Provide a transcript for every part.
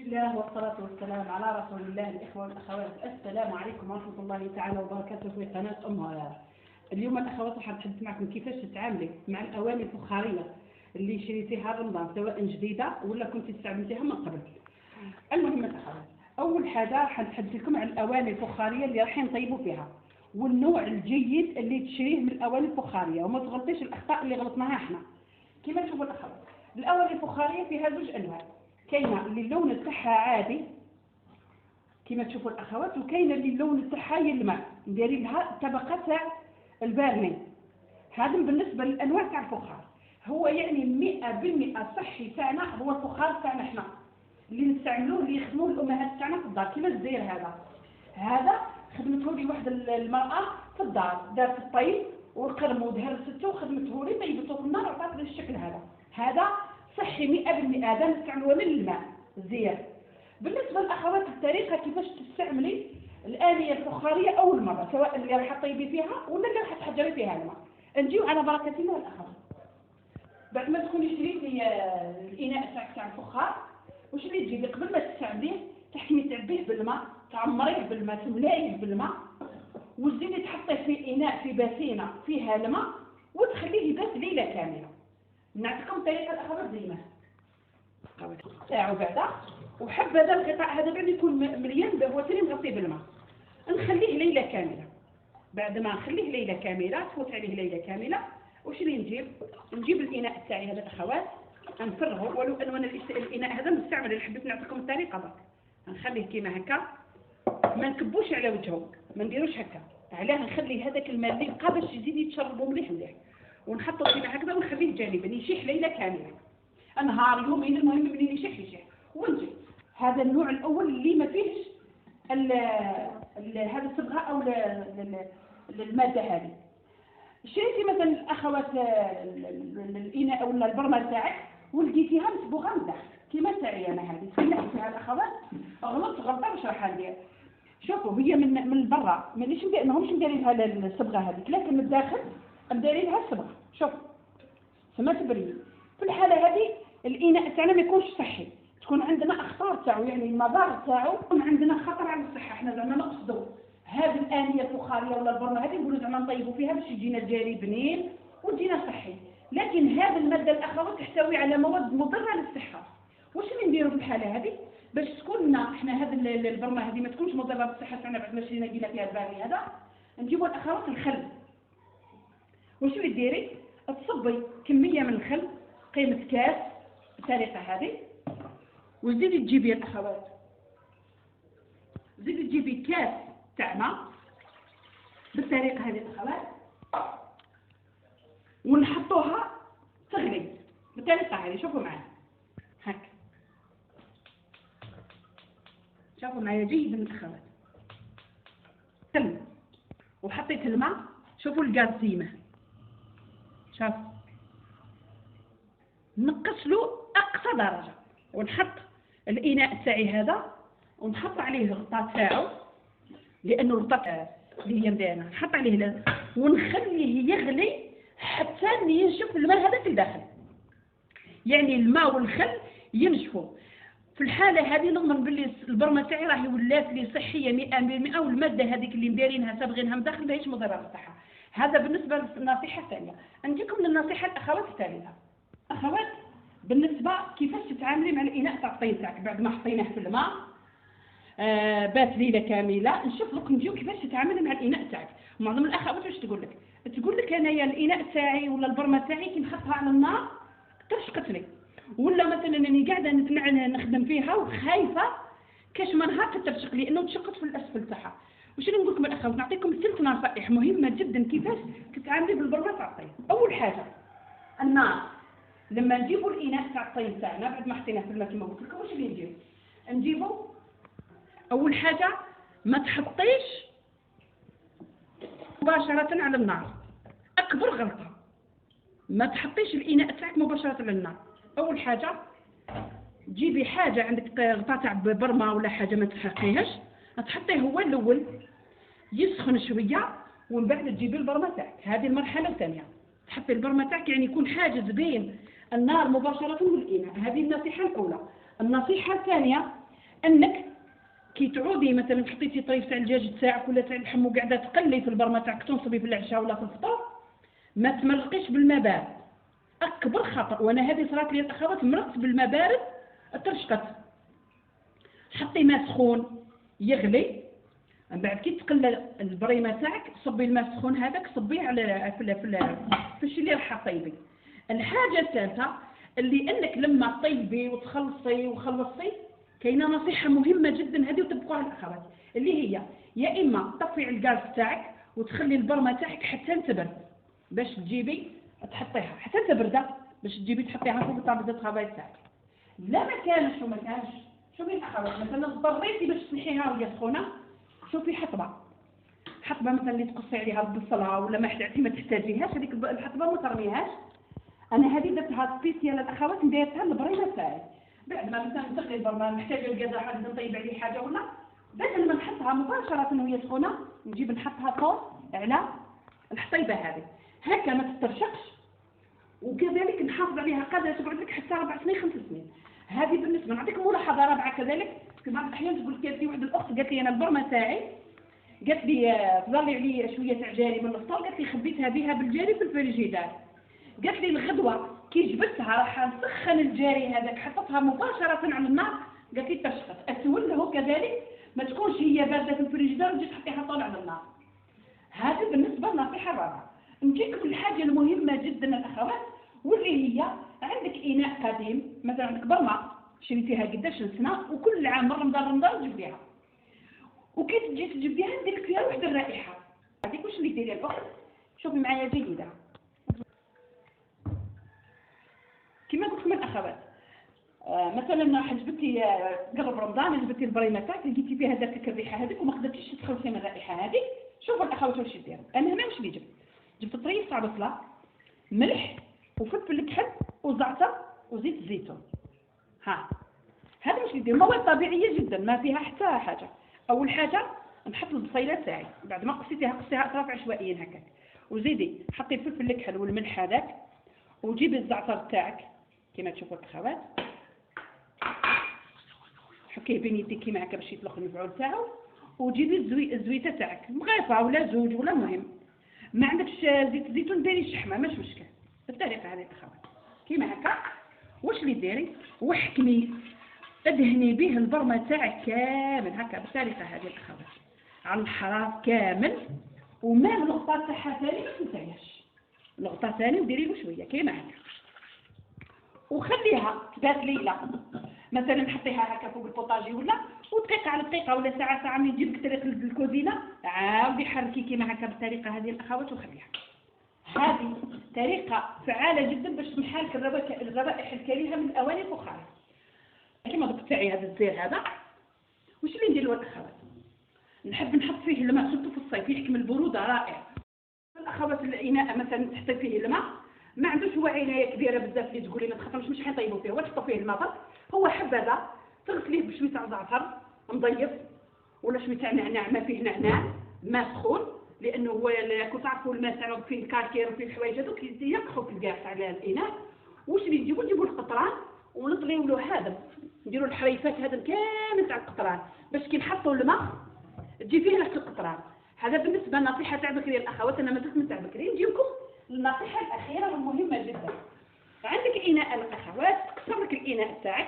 الله والصلاة والسلام على رسول الله. الإخوة والأخوات، السلام عليكم ورحمة الله تعالى وبركاته في قناة أم هلال. اليوم الأخوات راح نتحدث معكم كيفاش تتعاملي مع الأواني الفخارية اللي شريتيها رمضان، سواء جديدة ولا كنتي استعملتيها من قبل. المهم الأخوات، أول حاجة راح نتحدث لكم عن الأواني الفخارية اللي راح نطيبوا فيها، والنوع الجيد اللي تشريه من الأواني الفخارية، وما تغلطيش الأخطاء اللي غلطناها احنا. كما تشوفوا الأخوات، الأواني الفخارية فيها زوج أنواع، كاينه اللي اللون تاعها عادي كما تشوفوا الاخوات، وكاينه اللي اللون تاعها يلمع نديري لها الطبقه تاع البارني. هذا بالنسبه للانواع تاع الفخار، هو يعني 100% صحي تاعنا، هو الفخار تاعنا احنا اللي نستعملوه، اللي يخدموه الامهات تاعنا في الدار. كيما الزير هذا خدمته لي واحد المراه في الدار، دارت الطيب والقرمود هرسته وخدمته لي، طيبته في النار وعطات لي الشكل هذا صحي 100%. هذا نستعملوه من الماء الزير. بالنسبه للاخوات، الطريقه كيفاش تستعملي الانيه الفخاريه اول مره، سواء اللي راح تطيبي فيها ولا اللي راح تحضري فيها الماء. نجيو على بركه الله الاخوات. بعد ما تكوني شريتي الاناء تاع الفخار، واش اللي تجيبي قبل ما تستعمليه؟ تحكمي تعبيه بالماء، تعمريه بالماء، تمليه بالماء، وتزيدي تحطيه في اناء في باسينه فيها الماء، وتخليه يبات ليله كامله. نعطيكم طريقه الاخوات زي ما تاعو بعدا، وحبذا الغطاء هذا بعد يكون مليان هو ثاني نغطيه بالماء، نخليه ليله كامله. بعد ما نخليه ليله كامله، تفوت عليه ليله كامله، واش اللي نجيب الاناء تاعي هذا الاخوات، نفرغه. ولو ان الاناء هذا مستعمل، اللي حبيت نعطيكم الطريقه برك. نخليه كيما هكا، ما نكبوش على وجهه، ما نديروش هكا. علاه نخلي هذاك الماء اللي بقى باش يزيد يتشربوا مليح مليح، ونحطه كيما هكذا ونخليه جانبا يشيح ليله كامله، نهار يومين، المهم منين يشيح. ونجي هذا النوع الاول اللي ما فيهش هذا الصبغه او الماده هذه. شريتي مثلا الاخوات الاناء ولا البرمه تاعك ولقيتيها مصبوغه من داخل كيما تاعي انا هذه، فيها الاخوات غلطه واش راح ندير. شوفوا، هي من برا مانيش ماهمش ندير لها الصبغه هذيك، لكن من الداخل ندير لها الصبغه. شوف سما تبري. في الحاله هذه الاناء تاعنا ما يكونش صحي، تكون عندنا اخطار تاعو، يعني المضار تاعو يكون عندنا خطر على الصحه. احنا زعما نقصدوا هذه الانيه الفخاريه ولا البرمه هذه نقولوا زعما نطيبوا فيها باش يجينا الجاري بنين وتجينا صحي، لكن هذه الماده الاخرى تحتوي على مواد مضره للصحه. واش اللي نديروا في الحاله هذه باش تكون احنا هذه البرمه هذه ما تكونش مضره بالصحه تاعنا؟ بعد ما شرينا لقينا فيها الباري هذا، نجيبوا الاخرات الخل. واش اللي ديري؟ تصبي كميه من الخل قيمه كاس بالطريقه هذه، وزيدي تجيبي الاخوات، زيدي تجيبي كاس تاع ماء بالطريقه هذه الاخوات، ونحطوها تغلي بالطريقه هذه. شوفوا معايا هكا، شوفوا معايا جيدا الاخوات. تم وحطيت الماء، شوفوا الغاز ديما، شوف نقص له اقصى درجه، ونحط الاناء تاعي هذا ونحط عليه الغطاء تاعو، لانه الغطاء اللي هي مدينا نحط عليه ونخليه يغلي حتى ينشف الماء هذا في الداخل، يعني الماء والخل ينشفوا. في الحاله هذه نضمن باللي البرمه تاعي راهي ولات لي صحيه 100%، والماده هذيك اللي مدارينها صابغينها من داخل ماهيش مضره بالصحه. هذا بالنسبه للنصيحه الثانيه. نجيكم للنصيحه الاخوات الثالثه. اخوات، بالنسبه كيفاش تتعاملي مع الاناء تاع الطين تاعك بعد ما حطيناه في الماء بات ليله كامله، نشوف لك نجيو كيفاش تتعاملي مع الاناء تاعك. معظم الاخوات واش تقول لك انايا الاناء تاعي ولا البرمه تاعي كي نحطها على النار ترشقت لي، ولا مثلا اني قاعده نخدم فيها وخايفه كاش ما نهار ترشق لي انه تشقت في الاسفل تاعها. واش نقول لكم الاخوات؟ نعطيكم 3 نصائح مهمه جدا كيفاش تتعاملي بالبرمه تاع الطين. اول حاجه النار، لما نجيبوا الاناء تاع الطين تاعنا بعد ما حطيناه في الماء كما قلت لكم، واش اللي نجيبوا اول حاجه ما تحطيش مباشره على النار، اكبر غلطه ما تحطيش الاناء تاعك مباشره على النار. اول حاجه تجيبي حاجه عندك غطاء تاع برمه ولا حاجه ما تحرقيهاش، تحطيه هو الاول يسخن شويه، ومن بعد تجيبي البرمه تاعك. هذه المرحله الثانيه، تحطي البرمه تاعك يعني يكون حاجز بين النار مباشره والاناء. هذه النصيحه الاولى. النصيحه الثانيه انك كي تعودي مثلا حطيتي طريف تاع الدجاج تاعك ولا تاع اللحم وقاعده تقلي في البرمه تاعك تنصبي في العشاء ولا في الفطور، ما تمرقيش بالماء بارد. اكبر خطا، وانا هذه صرات لي الاخوات، مرقت بالماء بارد ترشقت. حطي ماء سخون يغلي، من بعد كي تقلى البريمه تاعك صبي الماء السخون هذاك صبيه على في الشيء اللي راح طيبي. الحاجه الثالثه اللي انك لما طيبي وتخلصي وخلصتي، كاينه نصيحه مهمه جدا هذه وتبقوها الاخوات، اللي هي يا اما تطفي الغاز تاعك وتخلي البرمه تاعك حتى تبرد باش تجيبي تحطيها حتى تبرد باش تجيبي تحطيها في طابله الطابله تاعك. لا ما كانش وما كانش، شوفي الاخوات مثلا اضطريتي باش تنحيها وهي سخونه، شوفي حطبه مثلا اللي تقصي عليها البصله ولا ما حتى ما تحتاجيهاش، هذيك الحطبه ما ترميهاش. انا هذه درتها سبيسيال الاخوات، نديرتها البريمه تاعي بعد ما مثلا تغلي البرمه محتاجه الكازا حاجه نطيب عليه حاجه ولا بدل ما نحطها مباشره وهي سخونه نجيب نحطها فوق على الحطيبه هذه هكا ما تترشقش، وكذلك نحافظ عليها قادره تقعد لك حتى 4 سنين 5 سنين. هذه بالنسبه. نعطيك ملاحظه رابعه كذلك، في بعض الاحيان تقول لك في واحده الاخت قالت لي انا البرمه تاعي قالت لي فضل لي عليه شويه تاع جاري من الفطور، قالت لي خبيتها بها بالجاري في الفريجيدار، قالت لي الغدوه كي جبتها راح نسخن الجاري هذاك حطتها مباشره على النار، قالت لي ترشقت. اسوله كذلك ما تكونش هي بارده في الفريجيدار وتجي تحطيها طالع على النار. هذه بالنسبه للنصيحه الرابعه. نجيكم الحاجه المهمه جدا الاخوات، واللي هي عندك اناء قديم مثلا، عندك برمه شريتيها قداش سنه وكل عام رمضان تجبديها، وكي تجي تجبديها ندير فيها واحد الرائحه. هذيك واش اللي ديريها الاخت؟ شوفي معايا جيده. كما قلت لكم الاخوات، مثلا جبتي قرب رمضان جبتي البريمه تاعك لقيتي فيها داك الريحه هذيك وما قدرتيش تخلصي من الرائحه هذيك، شوفوا الاخوات واش ديروا. انا هنا واش اللي جبت طريف تاع بصله، ملح وفلفل كحل وزعتر وزيت الزيتون. هذا واش ندير، مواد طبيعيه جدا ما فيها حتى حاجه. اول حاجه نحط البصيله تاعي بعد ما قصيتيها اطراف عشوائيا هكاك، وزيدي حطي الفلفل الكحل والملح هذاك، وجيبي الزعتر تاعك كما تشوفوا الاخوات، حكيه بين يديك كيما هكا باش يطلق المفعول تاعو، وجيبي الزويته تاعك مغيفه ولا زوج ولا مهم. ما عندكش زيت الزيتون ديري الشحمه ماشي مشكل. بالطريقه هذه الاخوات كيما هكا واش اللي ديري وحكمي ادهني به البرمه تاعك كامل هكا بالطريقه هذه الاخوات على الحراره كامل، وما الغطاء تاعها ثاني ما تنساياش الغطاء ثاني وديري له شويه كيما هكا، وخليها ذات ليله مثلا حطيها هكا فوق البوطاجي ولا، ودقيقه على دقيقه ولا ساعه من يجيب لك طريقه الكوزينه عاودي حركي كيما هكا بالطريقه هذه الاخوات وخليها. هذه طريقه فعاله جدا باش تمحى لك الروائح الكريهه من الاواني الفخار. كيما ضبط تاعي هذا الزير هذا واش اللي ندير له الاخوات، نحب نحط فيه الماء صرتو في الصيف يحكم البروده رائع. الاخوات الاناء مثلا تحطي فيه الماء ما عندوش هو عنايه كبيره بزاف اللي تقولي ما تخافوش مش حنطيبوا فيه، تحطوا فيه الماء برك، هو حبذا تغسليه بشويه تاع زعتر مضيف ولا شويه تاع نعناع، ما فيه نعناع ماء سخون، لانه هو كنت تعرفوا الماء تاعو فيه الكاكير وفيه الحوايج هذوك يقحوا في الكاع على الاناء. واش اللي نجيبوا القطران ونطليو له هذا، نديروا الحريفات هذا كامل تاع القطران باش كي نحطوا الماء تجي فيه ريحه القطران. هذا بالنسبه للنصيحه تاع بكري الاخوات، انا ما زلت من تاع بكري. نجيبكم النصيحه الاخيره والمهمه جدا. عندك اناء الاخوات، كسر لك الاناء تاعك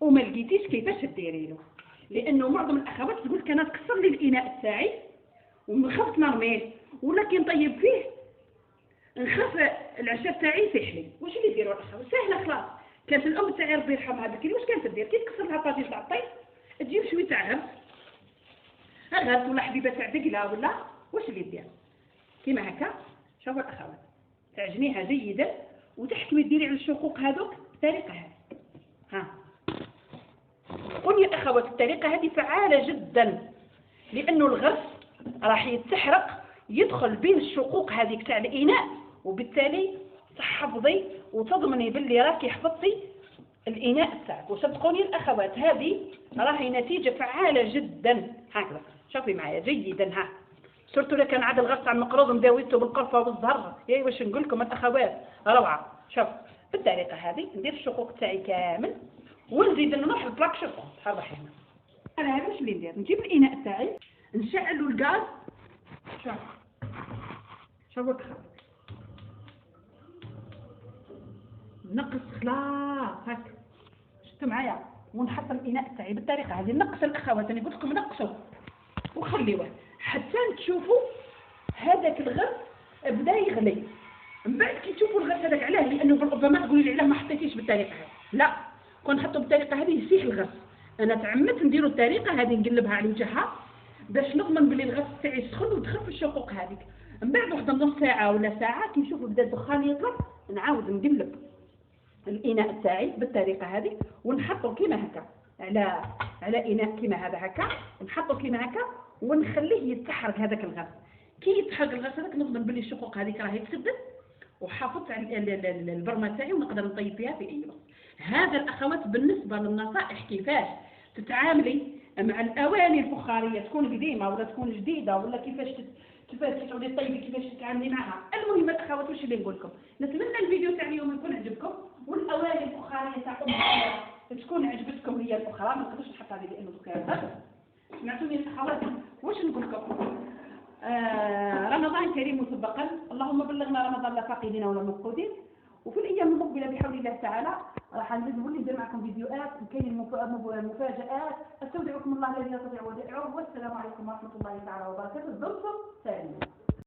وما لقيتيش كيفاش ديري له، لانه معظم الاخوات تقول لك انا تكسر لي الاناء تاعي وخفت نرميه ولا كي نطيب فيه نخاف العشاء تاعي يسيحلي. واش اللي يديروا الاخوات؟ سهله خلاص. كانت الام تاعي ربي يرحمها بكري واش كانت دير؟ كي تكسر لها طاجين تاع الطيب تجيب شويه تاع غرس ولا حبيبه تاع دقله ولا واش اللي دير كيما هكا. شوفوا الاخوات تعجنيها جيدا وتحكمي ديري على الشقوق هذوك بالطريقه هذه. قولي يا اخوات الطريقه هذه فعاله جدا، لانه الغرس راح يتحرق يدخل بين الشقوق هذيك تاع الاناء، وبالتالي تحفظي وتضمني باللي راكي حفظتي الاناء تاعك. وصدقوني الاخوات هذه راهي نتيجه فعاله جدا. هكذا شوفي معايا جيدا. سورتو لو كان عاد الغرس تاع المقروض مداويته بالقرفه والزهر، يا واش نقول لكم الاخوات روعه. شوف بالطريقه هذه ندير الشقوق تاعي كامل ونزيد نحط لك شوف تحرح هنا. انا هذا واش اللي ندير، نجيب الاناء تاعي نشعلوا الغاز. شوف الخبز نقص خلاص هاك، شفتوا معايا، ونحط الاناء تاعي بالطريقه هذه. نقص الاخوات، انا قلت لكم نقصوا وخليوه حتى تشوفوا هذاك الغرس بدا يغلي. من بعد كي تشوفوا الغرس هذاك، علاه؟ لانه ربما تقولي لي علاه ما حطيتيش بالطريقه هذه. لا، كون نحطوا بالطريقه هذه يسيح الغرس. انا تعمدت نديروا الطريقه هذه، نقلبها على وجهها باش نضمن بلي الغرس تاعي يسخن وتخف الشقوق هذيك. من بعد واحد نص ساعه ولا ساعه كي نشوفوا بدا الدخان يطلع، نعاود نقلب الاناء تاعي بالطريقه هذه ونحطه كيما هكا على اناء كيما هذا هكا، نحطه كيما هكا ونخليه يتحرك هذاك الغاز. كي يتحرك الغاز هذاك نضمن بلي الشقوق هذيك راهي تسدد، وحافظت على البرمه تاعي ونقدر نطيب فيها في اي وقت. هذا الاخوات بالنسبه للنصائح كيفاش تتعاملي مع الاواني الفخاريه، تكون قديمه ولا تكون جديده، ولا كيفاش تعودي طيبي، كيفاش تتعاملي معها. المهم الاخوات واش اللي نقول لكم، نتمنى الفيديو تاع اليوم يكون عجبكم، والاواني الفخاريه تاع تكون عجبتكم هي الاخرى. ما نقدرش نحط هذه لانه سكر. سمعتوني الاخوات واش نقول لكم؟ رمضان كريم مسبقا، اللهم بلغنا رمضان لا فاقدين ولا مفقودين. وفي الايام المقبله بحول الله تعالى راح نولي ندير معكم فيديوهات وكاين مفاجات. استودعكم الله الذي لا تضيع ودائعه، والسلام عليكم ورحمه الله تعالى وبركاته. دمتم سالمين.